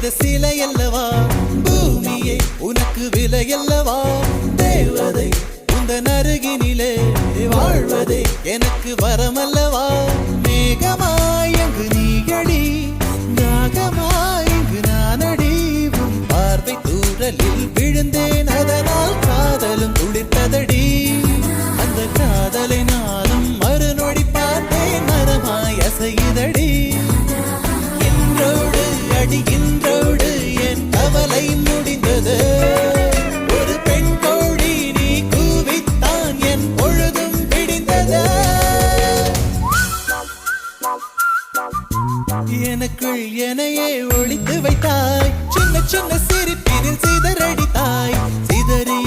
செய்த சிலை அல்லவா பூமியே உனக்கு விலை அல்லவா தேவதை உந்தன் அருகினிலே வாழ்வதே எனக்கு வரமல்லவா மேகமாய் அங்கு நீகடி நாகமாய் இங்கு நானடி உன் பார்வை தூரலில் விழுந்தேன் அதனால் காதலும் துளிர்த்ததடி அந்த காதலை நானும் மறுநொடி பார்த்தேன் மரமாய் அசையுதடி இன்றோடு அடி இன்றோடு என் கவலை முடிந்தது ஒரு பெண் கோழி நீ கூவித்தான் என் பொழுதும் விடிந்தது எனக்குள் எனையே ஒழித்து வைத்தாய் சின்ன சின்ன சிரிப்பினில் சிதறடித்தாய் சிதறி